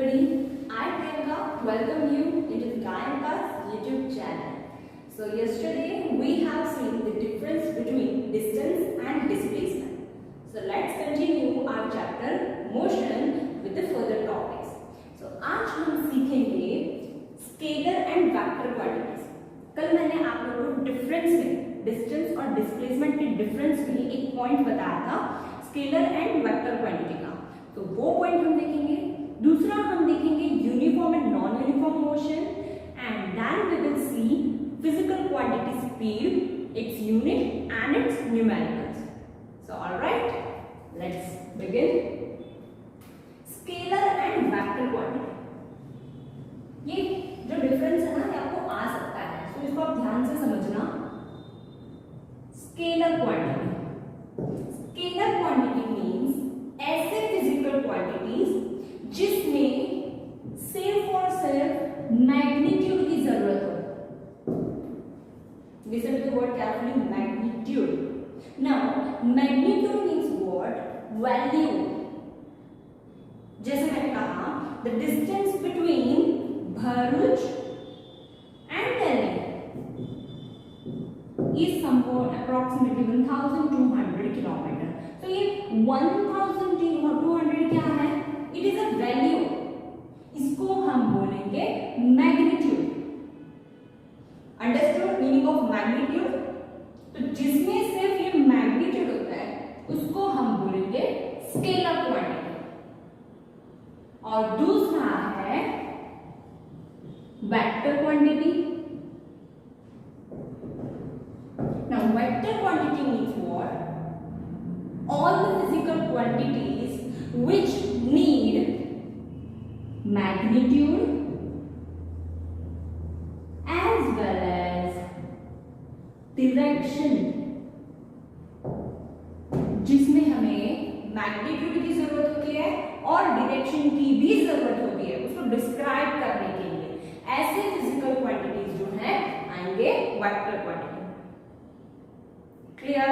everybody. I Priyanka welcome you into the Gayanka's YouTube channel. So yesterday we have seen the difference between distance and displacement. So let's continue our chapter motion with the further topics. So आज हम सीखेंगे scalar and vector quantities. कल मैंने आप लोगों को difference में distance और डिस्प्लेसमेंट के डिफरेंस में एक पॉइंट बताया था स्केलर एंड वेक्टर क्वांटिटी का. तो वो पॉइंट हम देखेंगे. दूसरा हम देखेंगे uniform and non uniform motion and then we will see physical quantity speed, its unit and its numericals. So alright, let's begin. Scalar and vector quantity, ये जो डिफरेंस है ना, ये आपको आ सकता है, तो इसको आप ध्यान से समझना. Scalar quantity, scalar quantity means ऐसे फिजिकल क्वांटिटीज जिसमें सिर्फ और सिर्फ मैग्नीट्यूड की जरूरत हो. Listen to the word carefully, magnitude. Now magnitude means what? Value. जैसे मैंने कहा the distance between Bharuch and Delhi is somewhat approximately 1200 kilometre. तो ये 1200 क्या है? It is a value. इसको हम बोलेंगे magnitude. Understood meaning of magnitude? तो जिसमें सिर्फ ये मैग्नीट्यूड होता है उसको हम बोलेंगे स्केलर क्वांटिटी. और दूसरा है vector quantity. Now vector quantity means what? All the physical quantities which need magnitude as well as direction. जिसमें हमें मैग्नीट्यूड की जरूरत होती है और डायरेक्शन की भी जरूरत होती है उसको डिस्क्राइब करने के लिए. ऐसे फिजिकल क्वांटिटीज जो हैं आएंगे vector quantity. Clear?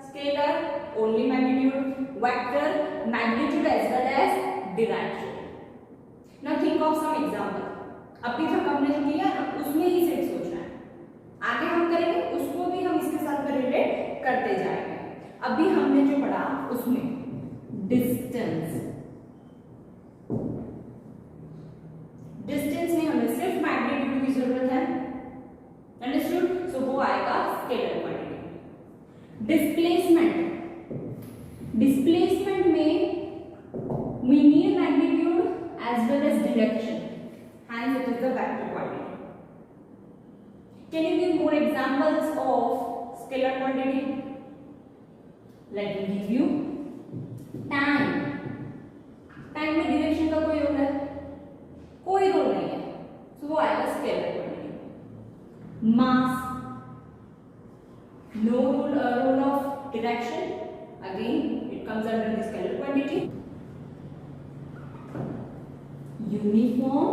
Scalar only magnitude, vector magnitude as well as direction. Now think of some example. अभी तक हमने जो किया ना उसमें ही सिर्फ सोचना है. आगे हम करेंगे उसको भी हम इसके साथ में रिलेट करते जाएंगे. अभी हमने जो पढ़ा उसमें डिस्टेंस. डिस्टेंस में हमें सिर्फ मैग्नीट्यूड की जरूरत है. अंडरस्टूड? सो वो आएगा स्केलर क्वांटिटी. डिस्प्लेसमेंट, डिस्प्लेसमेंट में we need magnitude as well as direction, hence it is the vector quantity. Can you give more examples of scalar quantity? Let me give you time. Time में direction का कोई role है? कोई role नहीं है, तो वो आएगा scalar quantity. Mass, no role of direction, again it comes under the scalar quantity. Uniform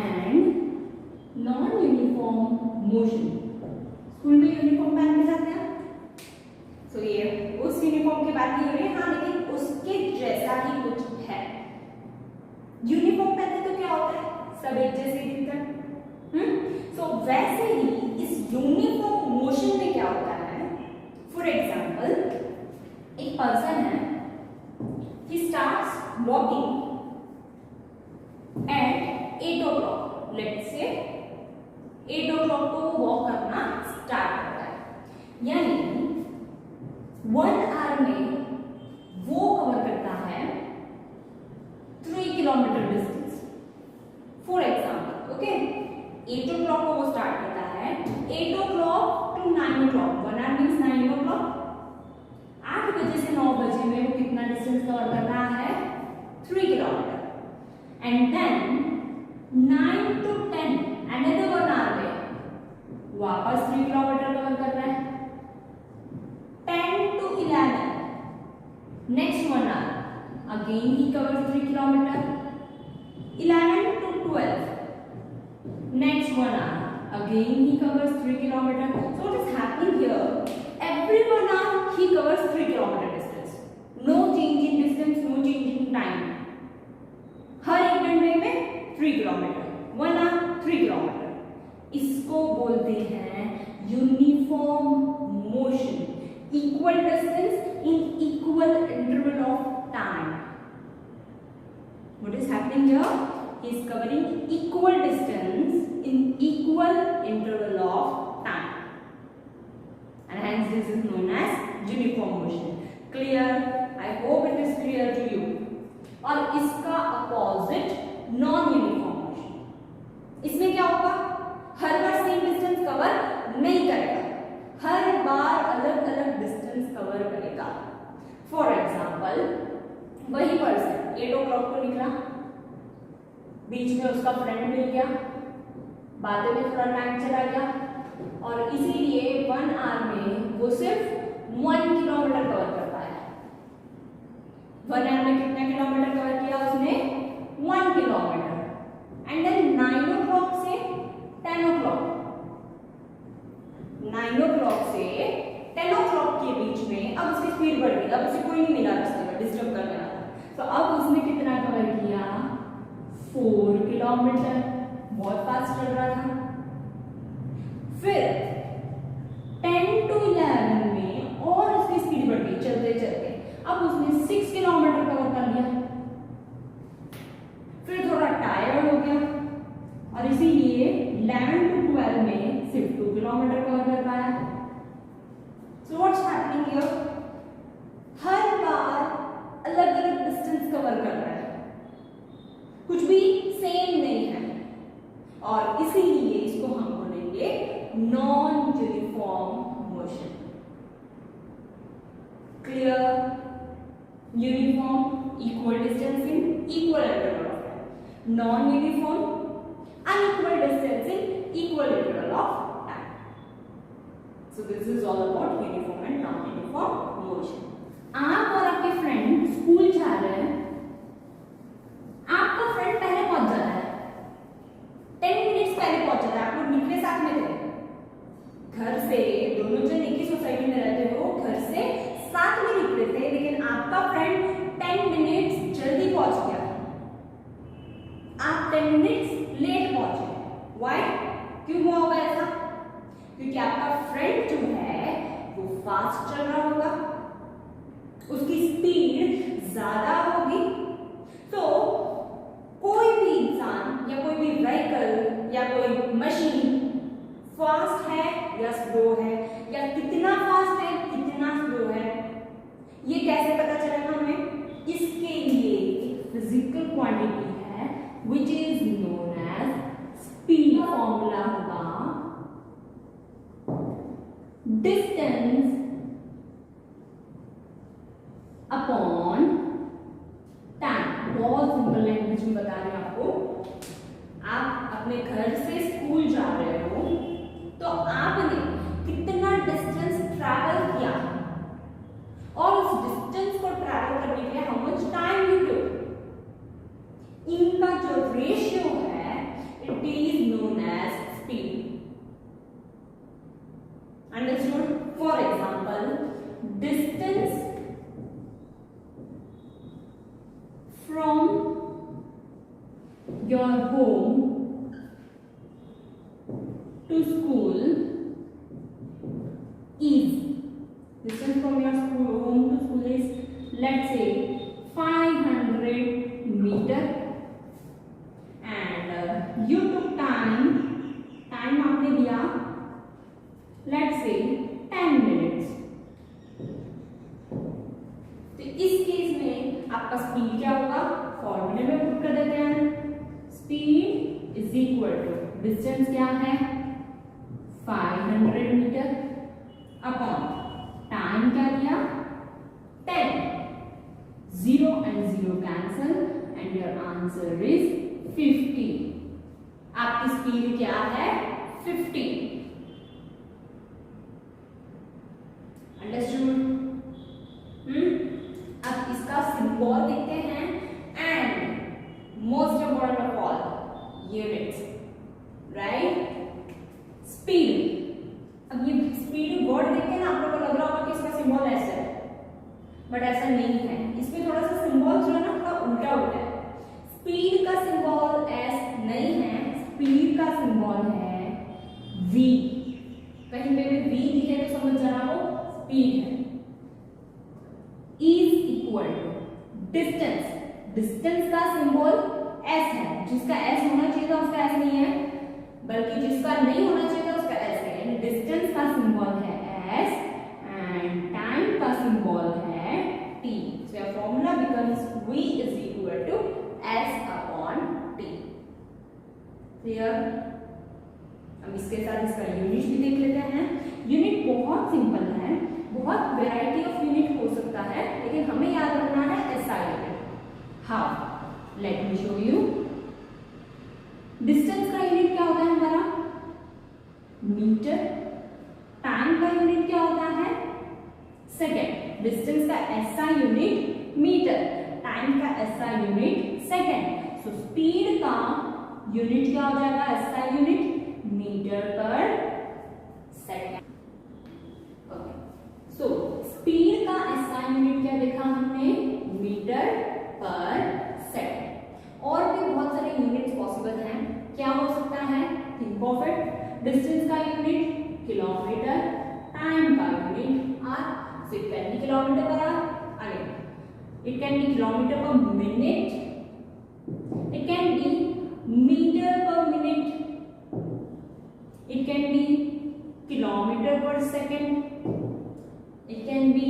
and non-uniform motion. School में यूनिफॉर्म पहन के जाते हैं, so ये उस यूनिफॉर्म की बात नहीं हो रही है. हाँ, लेकिन उसके जैसा ही कुछ है. यूनिफॉर्म पहनते तो क्या होता है? सब एक जैसे दिखते हैं. सो वैसे ही इस यूनिफॉर्म मोशन में क्या होता है? फॉर एग्जाम्पल, एक पर्सन है, he starts walking at 8 o'clock. Let's say 8 o'clock को वॉक करना स्टार्ट करता है, यानी 1 hour में वो कवर करता है 3 kilometre distance. For example, okay, 8 o'clock को वो स्टार्ट करता है. 8 o'clock to 9 o'clock, 1 hour means 9 o'clock. 8 बजे से 9 बजे में वो कितना डिस्टेंस कवर कर रहा है? 3 kilometre. And then 9 to 10 another 1 hour में वापस 3 किलोमीटर कवर कर रहा है. 10 to 11 next 1 hour again he covers 3 kilometer. 11 to 12 next 1 hour again he covers 3 kilometer. So what is happening here? Every 1 hour he covers 3 kilometer distance. No change in distance, no change in time. 3 kilometre, 1 hour 3 kilometre. इसको बोलते हैं uniform motion, equal distance in equal interval of time. What is happening here? He is covering equal distance in equal interval of time, and hence this is known as uniform motion. Clear? I hope it is clear to you. और इसका opposite non uniform motion. इसमें क्या होगा? हर बार same distance cover नहीं करेगा, हर बार अलग अलग डिस्टेंस कवर करेगा। फॉर एग्जाम्पल, वही पर्सन 8 o'clock को निकला, बीच में उसका फ्रेंड मिल गया, बातें में थोड़ा टाइम चला गया, और इसीलिए 1 आवर में वो सिर्फ 1 किलोमीटर कवर कर पाया। 1 आवर में कितना किलोमीटर कवर किया उसने? 1 किलोमीटर। एंड देन 9 o'clock से 10 o'clock, 9 o'clock से 10 o'clock के बीच में अब उसकी स्पीड बढ़ गई, अब उसे कोई नहीं मिला रास्ते में डिस्टर्ब करने वाला, तो अब उसने कितना कवर किया? 4 किलोमीटर। बहुत फास्ट चल रहा था। फिर 10 to 11 में और उसकी स्पीड बढ़ गई चलते चलते, अब उसने 6 किलोमीटर कवर कर लिया। फिर थोड़ा टायर्ड हो गया और इसीलिए 11 to 12 में सिर्फ 2 किलोमीटर कवर कर पाया। So what's happening here? हर बार अलग अलग डिस्टेंस कवर कर रहा है, कुछ भी सेम नहीं है, और इसीलिए इसको हम बोलेंगे non uniform motion. Clear? Uniform equal distance in equal interval of time, non uniform unequal distance in equal interval of time. So this is all about uniform and non uniform motion. आप और आपके friend school जा रहे हैं, आपका friend पहले पहुंच जाता है, 10 मिनट्स पहले पहुंच जाता है, आप लोग निकले साथ में थे घर से, दोनों जन एक ही सोसाइटी में रहते हो, घर से साथ में निकले थे, लेकिन आपका फ्रेंड 10 मिनट्स जल्दी पहुंच गया, आप 10 मिनट्स लेट पहुंचे। व्हाई? क्यों हुआ होगा ऐसा? क्योंकि आपका फ्रेंड जो है वो फास्ट चल रहा होगा, उसकी स्पीड ज्यादा होगी। तो कोई भी इंसान या कोई भी व्हीकल या कोई मशीन फास्ट है या स्लो है, या कितना फास्ट है कितना स्लो है, ये कैसे पता चलेगा हमें? इसके लिए एक फिजिकल क्वांटिटी है which is known as speed। Formula होगा डिस्टेंस अपॉन टाइम। बहुत सिंपल लैंग्वेज में बता रहे हैं आपको। आप अपने घर से स्कूल जा रहे हो, तो आपने कितना डिस्टेंस ट्रैवल किया, और उस डिस्टेंस को ट्रैवल करने के लिए how much time you took, इनका जो रेशियो है it is known as speed. Understood? For example, distance from your home to school is, distance from your home to school is, let's say 500 meter, and you took time आपने दिया let's say 10 minutes। तो इस case में आपका speed क्या होगा? फॉर्मूले में पुट कर देते हैं, speed is equal to distance क्या है 500 मीटर अपॉन टाइम क्या दिया 10, 0 and 0 cancel and your answer is 50। आपकी स्पीड क्या है 50। अंडरस्टूड? अब इसका सिंबल देखते हैं, and most important of all units, right? Speed. अब ये स्पीड वर्ड देख के ना आप लोगों को लग रहा होगा कि इसका सिंबल ऐसा है, बट ऐसा नहीं है। इसमें थोड़ा सा सिंबल जो है ना थोड़ा उल्टा उल्टा है। स्पीड का सिंबल एस डिस्टेंस का सिंबल एस है, जिसका एस होना चाहिए था उसका एस नहीं है, बल्कि जिसका नहीं होना चाहिए था उसका एस है। डिस्टेंस का सिंबल है एस एंड टाइम का सिंबल है T. So your formula becomes v is equal to s upon t। Clear? अब इसके साथ इसका यूनिट भी देख लेते हैं। यूनिट बहुत सिंपल है, बहुत वैरायटी ऑफ यूनिट हो सकता है, लेकिन हमें याद रखना है SI unit. How? Let me show you. Distance का यूनिट क्या होता है हमारा? मीटर। टाइम का यूनिट क्या होता है? सेकेंड। डिस्टेंस का एसआई यूनिट मीटर, टाइम का SI unit second. So speed का यूनिट क्या हो जाएगा? SI unit metre per second. Okay, so speed का एसआई यूनिट क्या देखा हमने? Metre per second. और भी बहुत सारे यूनिट्स पॉसिबल हैं। क्या हो सकता है? Think of it. डिस्टेंस का यूनिट किलोमीटर, टाइम का unit hour. So it can be kilometre per hour, again it can be kilometre per minute, it can be metre per minute, it can be kilometer per second, it can be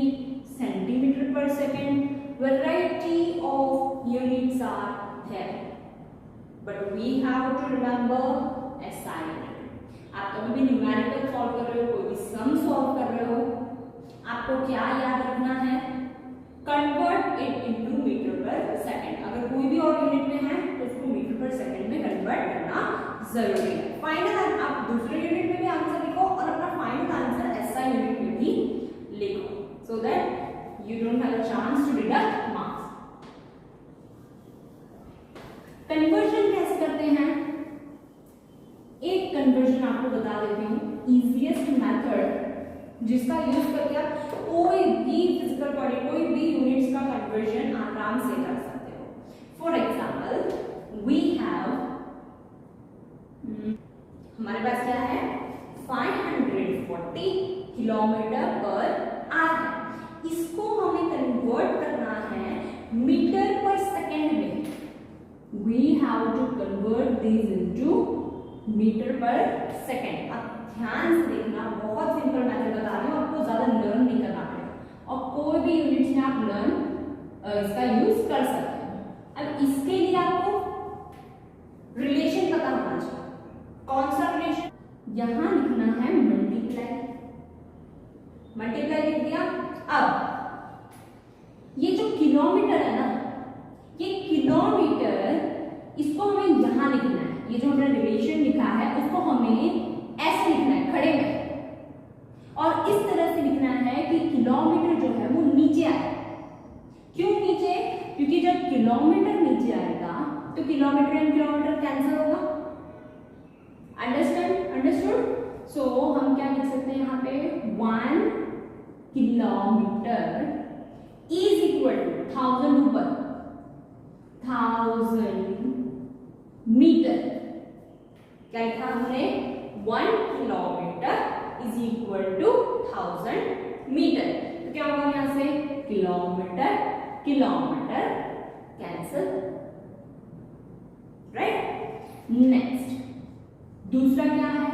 centimeter per second. Variety of units are there, but we have to remember SI unit. आप कभी भी numerical solve कर रहे हो, कोई भी sum solve कर रहे हो, आपको क्या याद रखना है? कन्वर्ट इट इनटू मीटर पर सेकंड। अगर कोई भी और यूनिट में है तो उसको मीटर पर सेकंड में कन्वर्ट करना जरूरी है। फाइनल आप दूसरे यूनिट में भी आंसर लिखो और अपना फाइनल आंसर एसआई यूनिट में भी लिखो, so that you don't have a chance to deduct marks. Conversion कैसे करते हैं? एक कन्वर्जन आपको बता देती हूँ, इजीएस्ट मेथड जिसका यूज करके आप कोई भी फिजिकल बॉडी, कोई भी यूनिट्स का कन्वर्जन आराम से कर सकते हो। फॉर एग्जाम्पल वी हैव, हमारे पास क्या है? 540 किलोमीटर पर आवर। इसको हमें कन्वर्ट करना है मीटर पर सेकेंड में। We have to convert this into metre per second. अब ध्यान से देखना, बहुत सिंपल मेथड बता रही हूँ, आपको ज्यादा लर्न नहीं करना पड़ेगा और कोई भी यूनिट में आप लर्न इसका यूज कर सकते हैं। अब इसके लिए आपको रिलेशन पता होना चाहिए। कौन सा रिलेशन? यहां लिखना है मल्टीप्लाई। मल्टीप्लाई लिख दिया। अब ये जो किलोमीटर है ना, ये किलोमीटर, इसको हमें यहां लिखना है। ये जो हमने रिलेशन लिखा है उसको हमें ऐसे लिखना है, खड़े में, और इस तरह से लिखना है कि किलोमीटर जो है वो नीचे आए। क्यों नीचे? क्योंकि जब किलोमीटर नीचे आएगा तो किलोमीटर एंड किलोमीटर कैंसिल होगा। अंडरस्टूड? सो हम क्या लिख सकते हैं यहाँ पे? 1 किलोमीटर इज इक्वल टू 1000 ऊपर 1000 मीटर। क्या लिखा हमने? 1 kilometre is equal to 1000 metre. तो क्या होगा यहां से? Kilometre kilometre cancel, right? Next दूसरा क्या है?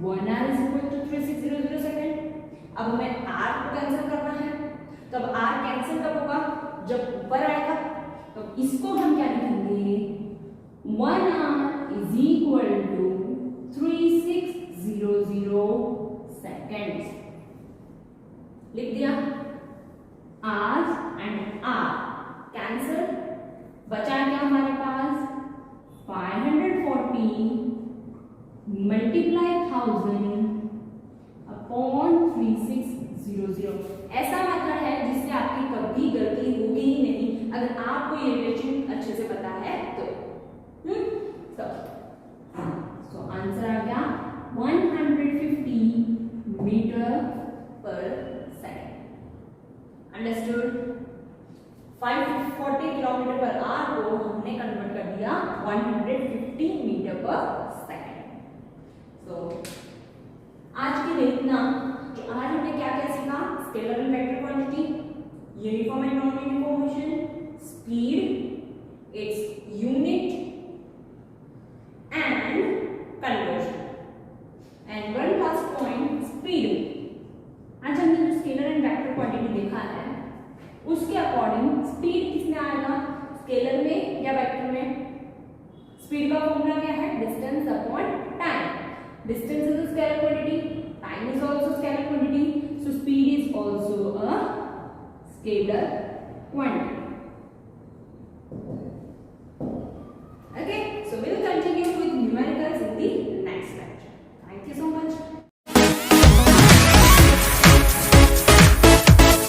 1 hour is equal to 3600 second. अब हमें आर को कैंसिल करना है, तब आर कैंसिल कब होगा? जब ऊपर आएगा। तो इसको हम क्या लिखेंगे? 1 hour is equal to 3600 seconds. लिख दिया। आर एंड आर कैंसिल, बचा क्या हमारे पास? 540 मल्टीप्लाई 1000 अपॉन 3600। ऐसा मेथड है जिससे आपकी कभी गलती होगी ही नहीं, अगर आपको ये रिलेशन अच्छे से पता है तो। सो आंसर आ गया 150 metre per second. Understood? 540 kilometre per our को हमने कन्वर्ट कर दिया 150 मीटर पर सेकेंड। सो आज के लिए इतना। तो आज हमने क्या क्या सीखा? Scalar and vector quantity, uniform and non uniform motion, speed, its unit, and conversion. And one last point, speed. आज हमने जो स्केलर एंड वेक्टर क्वांटिटी देखा है उसके अकॉर्डिंग स्पीड किसमें आएगा, स्केलर में या वेक्टर में? स्पीड का फॉर्मूला क्या है? Distance upon time. Distance is a scalar quantity, time is also scalar quantity, so speed is also a scalar quantity.